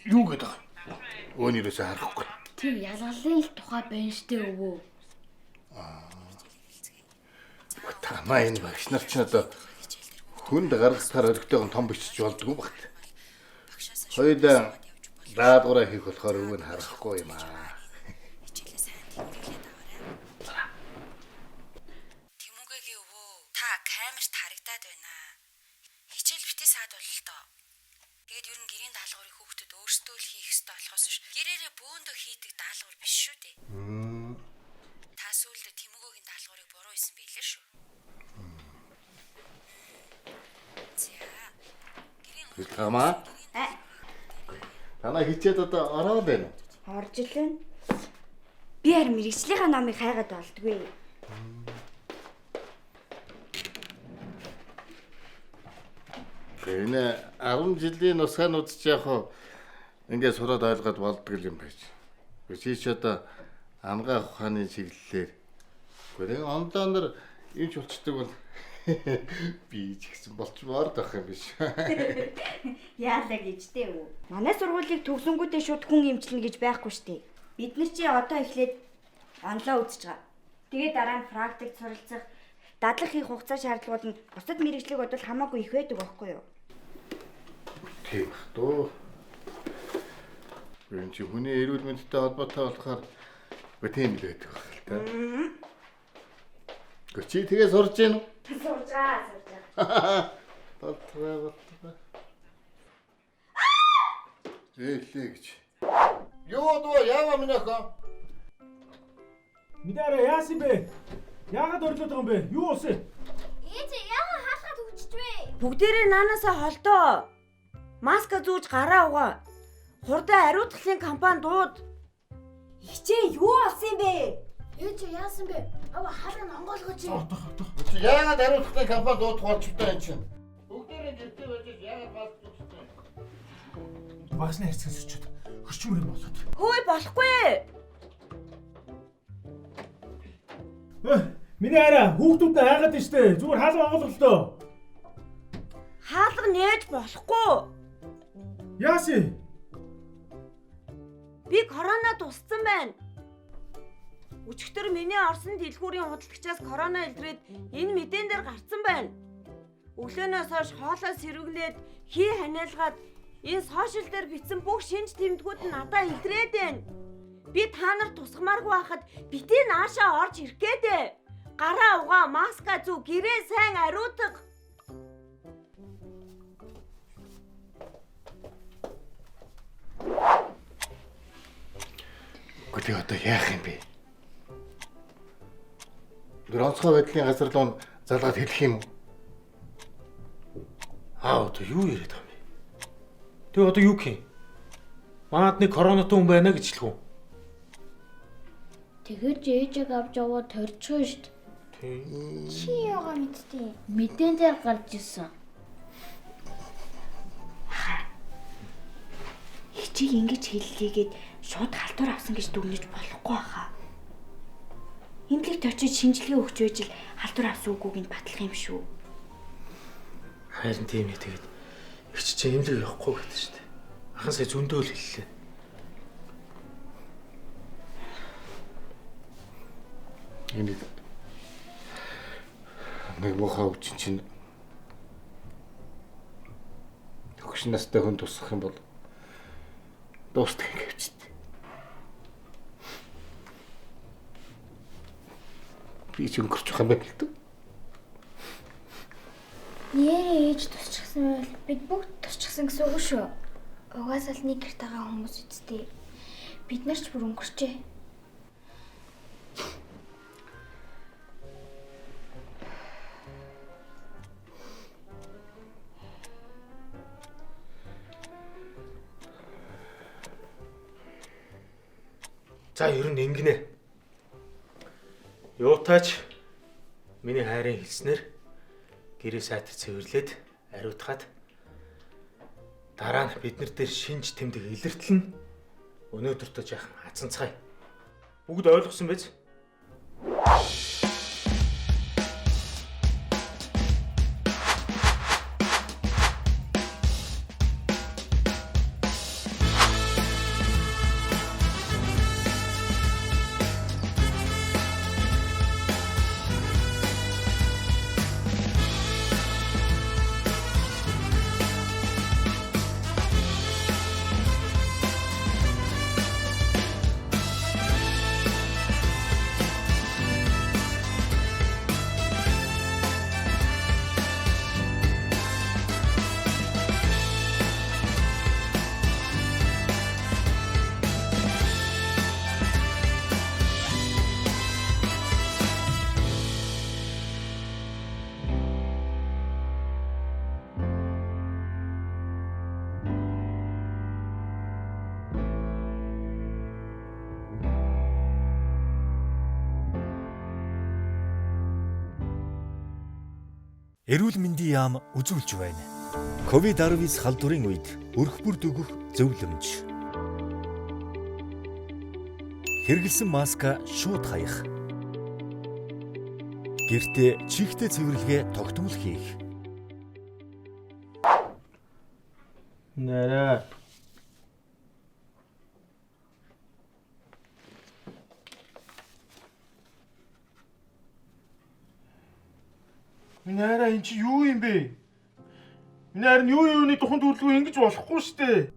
Юу гэдэг вэ? Өөнийгөөсөө харахгүй. Тийм ялгалын л тухай байна штэ өвөө. Тамаа энэ багш нар ч одоо түнд гаргахаар өргөтэйгөн том бичиж болдгоо багт. Хоёулаа даадгаараа хийх болохоор өвөө нь харахгүй юм аа. Тэмүүгэгийн өвөө та камерт харагдаад байна. Хичээл битээ саад бол л доо. Тэгээд ер нь гэрийн даалгаврыг хүүхдэд өөрсдөө л хийх ёстой болохоос биш гэрээрээ бөөндөө хийдэг даалгавар биш шүү дээ. Та сүүлдээ Тэмүүгэгийн даалгаврыг буруу хийсэн байлээ шүү. Тамаа. Танаа хичээд одоо ороод байна уу? Орж илэн. Би харин мэрэгчлийнхаа номыг хайгаад болдгүй. Энэ 10 жилийн нусгаанууд ч яг ингээд сураад ойлгоод болдго юм байж. Чи ч одоо ангаа ухааны чиглэлээр гэрээ ондоонор юм ч болчдөг бол би ч гэсэн болчмоор дах юм биш. Яалаа гэжтэй үү? Манай сургуулийг төгсөнгүүтээ шууд хүн эмчилнэ гэж байхгүй штэ. Бид нар чи одоо эхлээд онлоо үзэж байгаа. Тэгээд дараа нь практик суралцах, дадлах хийх хугацаа шаардлагууд нь бусад мэрэгжлийг бодвол хамаагүй их байдаг байхгүй юу? Тийм дөө. Энд чи хүний эрүүл мэндтэй холбоотой болохоор тийм л байдаг байх л та. Чи тэгээ сурж гин үү? Сурж байгаа. Болтгоо. Эхлэе гэж. Юу дөө яава минийхөө? Мэдаараа яасан бэ? Яагаад орлоод байгаа юм бэ? Юу болсон? Ээж яагаад хаалгаад үгчж вэ? Бүгдээрээ наанаасаа холдоо. Маска зүүж гараа угаа. Хурдан ариутгахын компани дууд. Хичээ юу болсон юм бэ? Ээж яасан бэ? Ава хаалга онгойлгооч. Чи яагаад хариуцлагын компани дуудах болчихтой юм чинь? Бүгдээрээ гэртээ байж яагаад болчихтой? Багсны хэрцгээс өчөд хөрчмөр юм болоод. Хөөе болохгүй. Миний арай хүүхдүүд нь хайгаад байна штэ. Зүгээр хаалга онгойлголтоо. Хаалга нээж болохгүй. Яасын? Би корона туссан байна. Өчигдөр миний орсон дэлгүүрийн худалдагчаас корона илрээд энэ мэдэн дээр гарцсан байна. Өглөөнөөс хойш хоолоо сэрвэглээд хий ханиалгаад энэ сошиал дээр бичсэн бүх шинж тэмдгүүд нь надад илрээд байна. Би та нарт тусгамааргүй байхад битээ наашаа орж ирэх гээдээ. Гараа угаа, маска зүү, гэрээ сайн ариутга. Гэхдээ одоо яах юм бэ? Гонцгой байдлын газар руу залгаад хэлэх юм уу? Одоо юу яриад байгаа юм бэ? Тэг одоо юу гэх юм? Манад нэг коронатой хүн байна гэж хэлэх үү? Тэгээд ээжийг авч яваад торчих шүү дээ. Чи яага мэдтий? Мэдэн дээр гарч ирсэн. Хичээг ингэж хэллийгээд шууд халтур авсан гэж дүгнэж болохгүй хаа. Имлэг торчиж шинжилгээ өгч байж л халтур авсан үгүйг нь батлах юм шүү. Харин тийм ээ тэгээд их чи имлэг явахгүй гэдэг шүү дээ. Ахын сая зөндөө л хэллээ. Энэ нэг мохоо үчин чинь төгш настай хүн тусах юм бол дуустал гэвч. Би ч өнгөрч байгаа юм байна л дөө. Нэрээ ээж тусчихсан байл бид бүгд тусчихсан гэсэн үг шүү. Угаасаа л нэг гэрт байгаа хүмүүс үсттэй. Бид нар ч бүр өнгөрчээ. За ер нь ингэнэ. Юутаач миний хайрын хэлснээр гэрээ сайтар цэвэрлээд ариутгаад дараа нь бид нар дээр шинж тэмдэг илэртэлнэ. Өнөөдөртөө жаахан хацанцгаая. Бүгд ойлгосон биз? Эрүүл мэндийн яам үзүүлж байна. COVID-19 халдварын үед өрх бүрд өгөх зөвлөмж. Хэрэгэлсэн маска шууд хаях. Гэртээ чихтэй цэвэрлэгээ тогтмол хийх. Нэрэ. Нэрэ энэ чи юу юм бэ? Нэрэ нь юуны тухайд үйлгүй ингэж болохгүй штэ.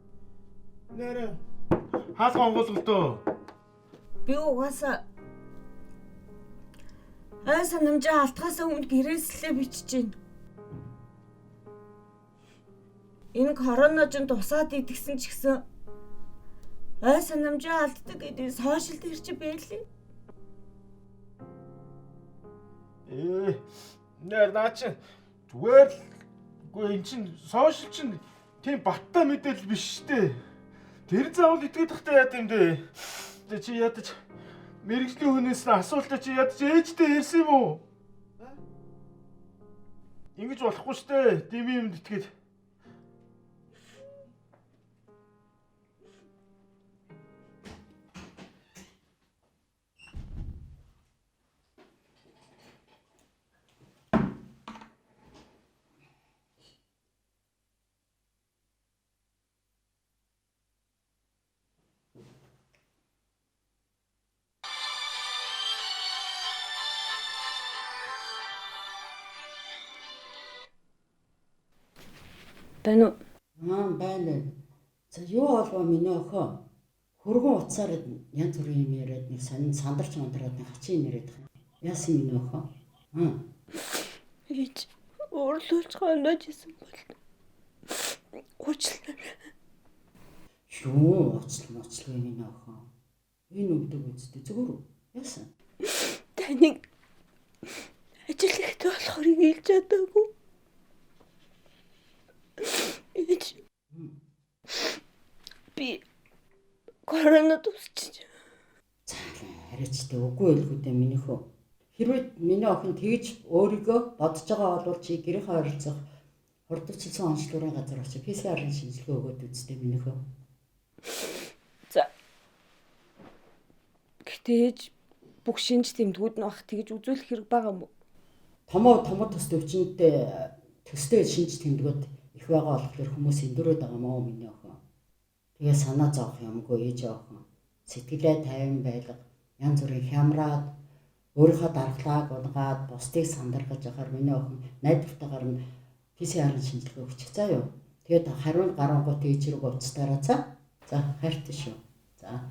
Нэрэ. Хаалга онголголтоо. Би угаасаа санамжаа алтгаас өмнө гэрээслээ бичиж байна. Энэ коронавижин тусаад идэгсэн ч гэсэн санамжаа алддаг гэдэг сошиал дээр чи байлээ. Нэр наа чи зүгээр л үгүй эн чин сошиал чин тийм баттай мэдээлэл биш штэ. Тэр заавал итгэж тахтай яа юм бэ? Тэ чи ядаж мэрэгжлийн хүнээс нь асуултаа чи ядаж ээжтэй ярьсан юм уу? Ингэж болохгүй штэ. Дими юмд итгээд. Тань Байна. За юу болов миний охин? Хөргөн утсаар янз бүрийн юм яриад нэг сандарч мандраад нэг хачин яриад байгаа. Яасан миний охин? Ээж уурлуулж ханаж исэн бол. Уучлаа. Юу уцлаа миний охин. Энэ өгдөг үстэй зүгээр үү? Яасан? Таныг ажил ихтэй болохоор ийлж чадаагүй. Ээж би корона тусч. Хараач тэ үгүй байлгүй миний хөө. Хэрвээ миний охин тэгж өөрийгөө бодож байгаа бол чи гэрийнхээ ойролцох хурдчилсан онцлогын газар очиж PCR-ын шинжилгээ өгөөд үзтээ миний хөө. За. Гэтээж бүх шинж тэмдгүүд нь бах тэгж үзүүлэх хэрэг байгаа юм уу? Томоо тус төвчнөд төстэй шинж тэмдгүүд их байгаа болохоор хүмүүс эндүрээд байгаа мó миний охин. Тэгээ санаа зовох юмгүй ээж охин. Сэтгэлээ тайван байлга, янз бүрийн хямраад, өөрийнхөө дархлааг унгаад, бусдыг сандаргаж яхаар миний охин найдвартайгаар нь PCR-ын шинжилгээ өгчих заа юу. Тэгээд хариунд гарангуут ээж рүү уцтаараа за. За хайртай шүү. За.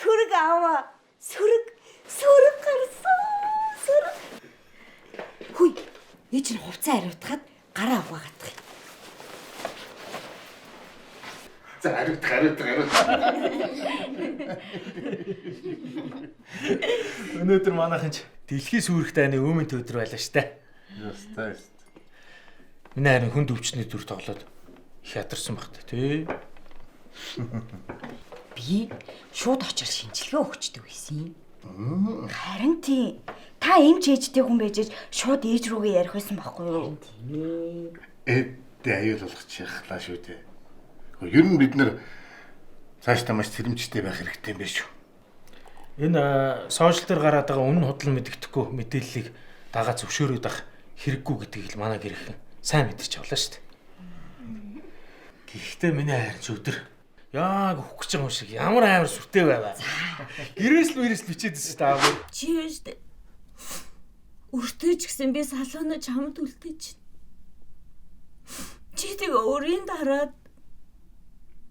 Сүрэг аваа. Сүрэг гарсан. Сүрэг. Хүй, ээж нь хувцас хариутахад гараа угаагаадах. За хариут. Өнөөдөр манайхан ч дэлхийн сүрэг дайны өмнө өдөр байлаа штэ. Ястай. Миний харин хүнд өвчний дүр тоглоод их ядарсан багтаа тий. Би шууд очиж шинжилгээ өгчдөг байсан юм. Харин тий. Та эмч ээжтэй хүн байж шууд ээж рүүгээ ярих байсан байхгүй юу? Эдээ аюул болгоч яхлаа шүү дээ. Ер нь бид нэр цаашдаа маш сэрэмжтэй байх хэрэгтэй юм байна шүү. Энэ сошиал дээр гараад байгаа үнэн худлан мэддэхгүй мэдээллийг дагаа зөвшөөрөөд авах хэрэггүй гэдгийг л манай гэрхэн сайн мэдэрч авлаа шүү дээ. Гэхдээ миний хайрч өдөр яг хөх гэж байгаа юм шиг ямар амар сүртэй байваа. Гэрээс л бичээдсэн шүү дээ аав. Чи шүү дээ. Өртөөж гисэн би салуунаа чамд үлдээж. Чи тэг өөрийн дараад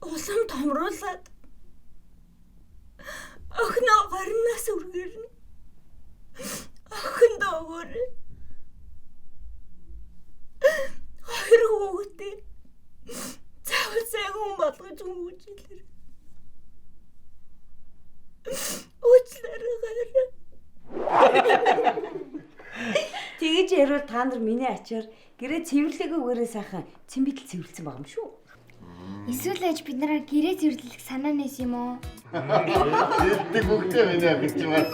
улам томруулаад охиноо гарнаас үргэрнэ. Охин доогоор хоёр хүүхдээ заавал сайн хүн болгож хүмүүжүүлэр. Уучлаарай. Тэгэж ярил та нар миний ачаар гэрээ цэвэрлээгүйгээрээ сайхан цэмбидэл цэвэрлсэн байгаа юм шүү. Эсвэл ээж бид нараа гэрээ цэвэрлэх санаа нэс юм уу? Тэгдэг бүгдээ миний гэж байна.